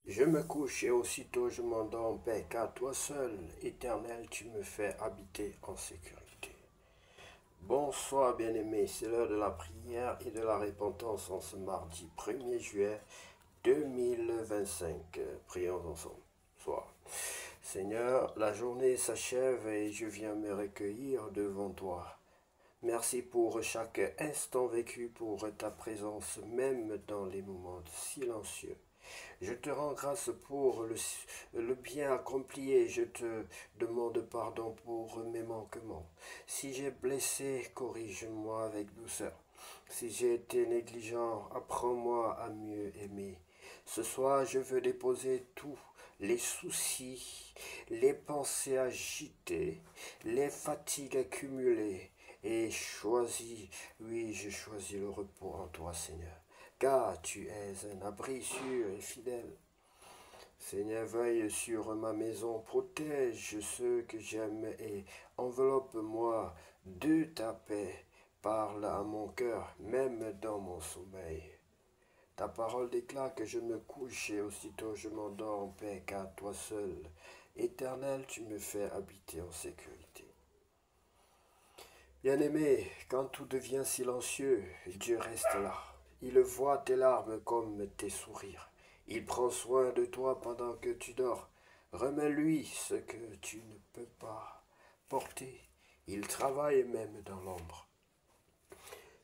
Je me couche et aussitôt je m'endors en paix, car toi seul, Éternel, tu me fais habiter en sécurité. Bonsoir bien-aimés, c'est l'heure de la prière et de la repentance en ce mardi 1er juillet 2025. Prions ensemble. Soir. Seigneur, la journée s'achève et je viens me recueillir devant toi. Merci pour chaque instant vécu, pour ta présence, même dans les moments silencieux. Je te rends grâce pour le bien accompli et je te demande pardon pour mes manquements. Si j'ai blessé, corrige-moi avec douceur. Si j'ai été négligent, apprends-moi à mieux aimer. Ce soir, je veux déposer tous les soucis, les pensées agitées, les fatigues accumulées et choisis, oui, je choisis le repos en toi, Seigneur, car tu es un abri sûr et fidèle. Seigneur, veille sur ma maison, protège ceux que j'aime et enveloppe-moi de ta paix. Parle à mon cœur, même dans mon sommeil. Ta parole déclare que je me couche et aussitôt je m'endors en paix, car toi seul, Éternel, tu me fais habiter en sécurité. Bien-aimé, quand tout devient silencieux, Dieu reste là. Il voit tes larmes comme tes sourires. Il prend soin de toi pendant que tu dors. Remets-lui ce que tu ne peux pas porter. Il travaille même dans l'ombre.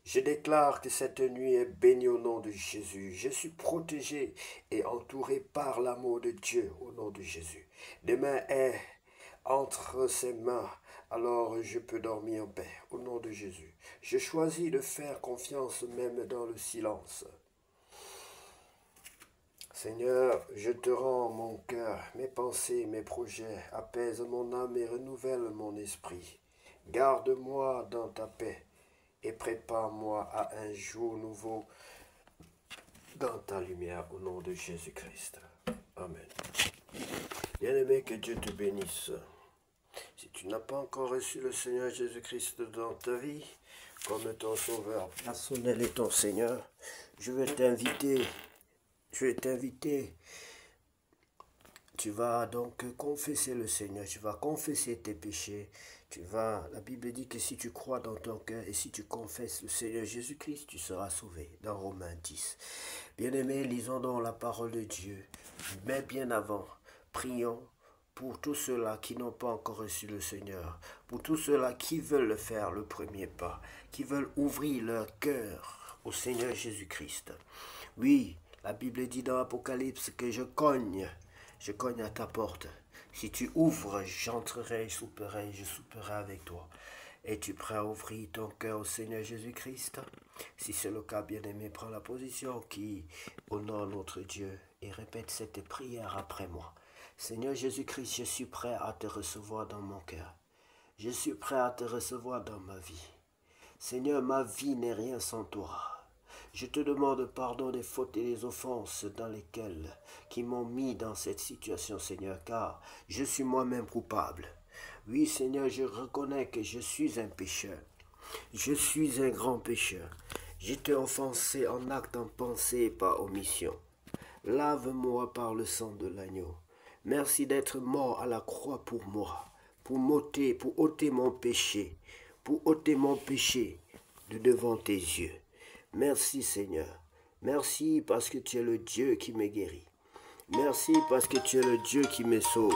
Je déclare que cette nuit est bénie au nom de Jésus. Je suis protégé et entouré par l'amour de Dieu au nom de Jésus. Demain est entre ses mains, alors je peux dormir en paix au nom de Jésus. Je choisis de faire confiance même dans le silence. Seigneur, je te rends mon cœur, mes pensées, mes projets, apaise mon âme et renouvelle mon esprit. Garde-moi dans ta paix et prépare-moi à un jour nouveau dans ta lumière au nom de Jésus-Christ. Amen. Bien-aimé, que Dieu te bénisse. Si tu n'as pas encore reçu le Seigneur Jésus-Christ dans ta vie, comme ton sauveur personnel et ton Seigneur, je vais t'inviter. Tu vas donc confesser le Seigneur, tu vas confesser tes péchés. La Bible dit que si tu crois dans ton cœur et si tu confesses le Seigneur Jésus-Christ, tu seras sauvé. Dans Romains 10. Bien-aimés, lisons donc la parole de Dieu. Mais bien avant, prions pour tous ceux-là qui n'ont pas encore reçu le Seigneur, pour tous ceux-là qui veulent faire le premier pas, qui veulent ouvrir leur cœur au Seigneur Jésus-Christ. Oui, la Bible dit dans l'Apocalypse que je cogne à ta porte. Si tu ouvres, j'entrerai, je souperai avec toi. Es-tu prêt à ouvrir ton cœur au Seigneur Jésus-Christ? Si c'est le cas, bien-aimé, prends la position qui honore notre Dieu et répète cette prière après moi. Seigneur Jésus-Christ, je suis prêt à te recevoir dans mon cœur. Je suis prêt à te recevoir dans ma vie. Seigneur, ma vie n'est rien sans toi. Je te demande pardon des fautes et des offenses qui m'ont mis dans cette situation, Seigneur, car je suis moi-même coupable. Oui, Seigneur, je reconnais que je suis un pécheur. Je suis un grand pécheur. Je t'ai offensé en acte, en pensée et par omission. Lave-moi par le sang de l'agneau. Merci d'être mort à la croix pour moi, pour ôter mon péché, de devant tes yeux. Merci Seigneur. Merci parce que tu es le Dieu qui me guérit. Merci parce que tu es le Dieu qui me sauve.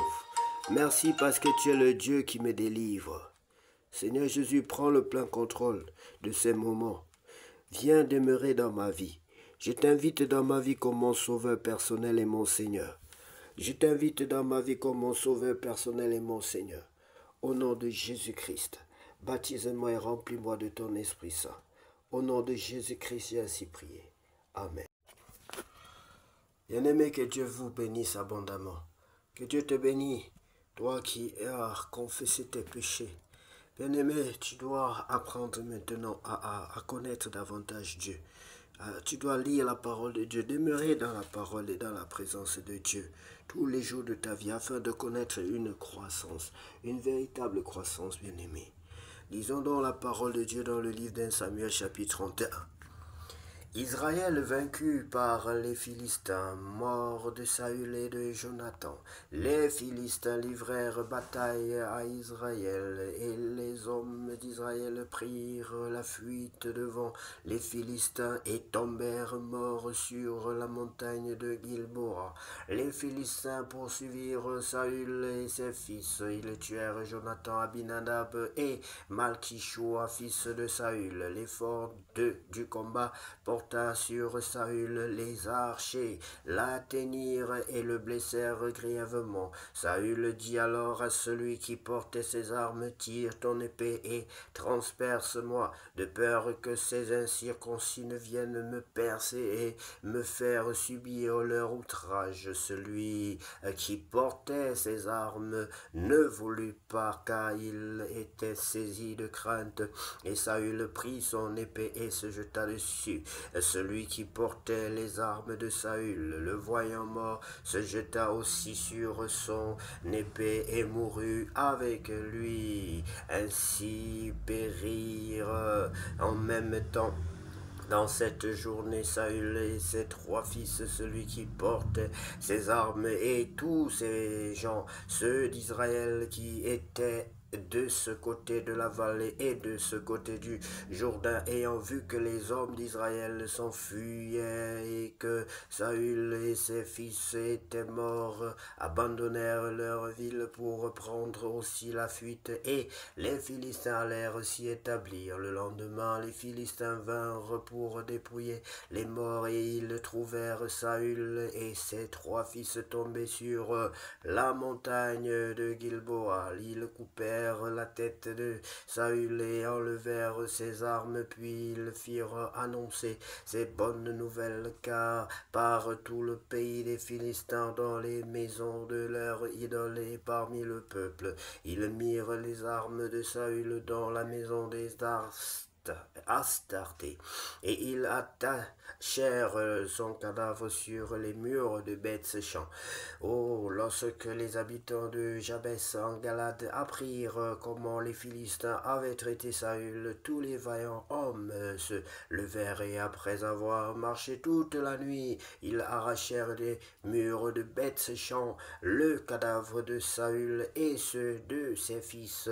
Merci parce que tu es le Dieu qui me délivre. Seigneur Jésus, prends le plein contrôle de ces moments. Viens demeurer dans ma vie. Je t'invite dans ma vie comme mon sauveur personnel et mon Seigneur. Je t'invite dans ma vie comme mon sauveur personnel et mon Seigneur. Au nom de Jésus-Christ, baptise-moi et remplis-moi de ton Esprit Saint. Au nom de Jésus-Christ, j'ai ainsi prié. Amen. Bien-aimé, que Dieu vous bénisse abondamment. Que Dieu te bénisse, toi qui as confessé tes péchés. Bien-aimé, tu dois apprendre maintenant à connaître davantage Dieu. Tu dois lire la parole de Dieu, demeurer dans la parole et dans la présence de Dieu tous les jours de ta vie afin de connaître une croissance, une véritable croissance, bien-aimé. Lisons donc la parole de Dieu dans le livre d'Samuel chapitre 31. Israël vaincu par les Philistins, mort de Saül et de Jonathan. Les Philistins livrèrent bataille à Israël, et les hommes d'Israël prirent la fuite devant les Philistins et tombèrent morts sur la montagne de Gilboa. Les Philistins poursuivirent Saül et ses fils. Ils tuèrent Jonathan, Abinadab et Malchishua, fils de Saül. L'effort du combat porta sur Saül. Les archers l'atteignirent et le blessèrent grièvement. Saül dit alors à celui qui portait ses armes, tire ton épée et transperce-moi, de peur que ces incirconcis ne viennent me percer et me faire subir leur outrage. Celui qui portait ses armes ne voulut pas, car il était saisi de crainte, et Saül prit son épée et se jeta dessus. Celui qui portait les armes de Saül, le voyant mort, se jeta aussi sur son épée et mourut avec lui. Ainsi périrent en même temps dans cette journée, Saül et ses 3 fils, celui qui portait ses armes, et tous ces gens, ceux d'Israël qui étaient de ce côté de la vallée et de ce côté du Jourdain, ayant vu que les hommes d'Israël s'enfuyaient et que Saül et ses fils étaient morts, abandonnèrent leur ville pour prendre aussi la fuite, et les Philistins allèrent s'y établir. Le lendemain, les Philistins vinrent pour dépouiller les morts, et ils trouvèrent Saül et ses 3 fils tombés sur la montagne de Gilboa. Ils coupèrent la tête de Saül et enlevèrent ses armes, puis ils firent annoncer ces bonnes nouvelles, car par tout le pays des Philistins, dans les maisons de leurs idoles et parmi le peuple, ils mirent les armes de Saül dans la maison des Astarté, et ils attachèrent son cadavre sur les murs de Beth-Shan. Oh, lorsque les habitants de Jabès en Galade apprirent comment les Philistins avaient traité Saül, tous les vaillants hommes se levèrent, et après avoir marché toute la nuit, ils arrachèrent des murs de Beth-Shan le cadavre de Saül et ceux de ses fils.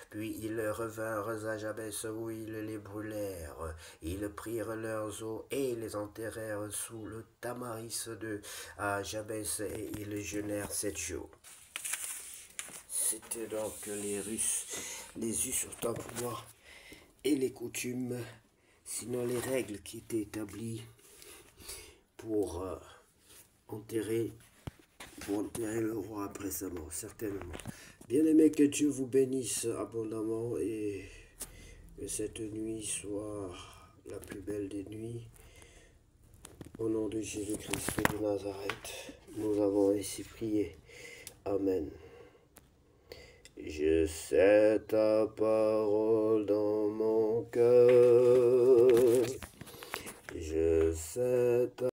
Puis ils revinrent à Jabès, où ils les brûlèrent. Ils prirent leurs os et les enterrèrent sous le tamaris de Jabès, et ils jeûnèrent 7 jours. C'était donc les us autant pour moi, et les coutumes, sinon les règles qui étaient établies pour enterrer le roi après sa mort, certainement. Bien-aimés, que Dieu vous bénisse abondamment, et que cette nuit soit la plus belle des nuits. Au nom de Jésus-Christ de Nazareth, nous avons ainsi prié. Amen. Je sais ta parole dans mon cœur. Je sais ta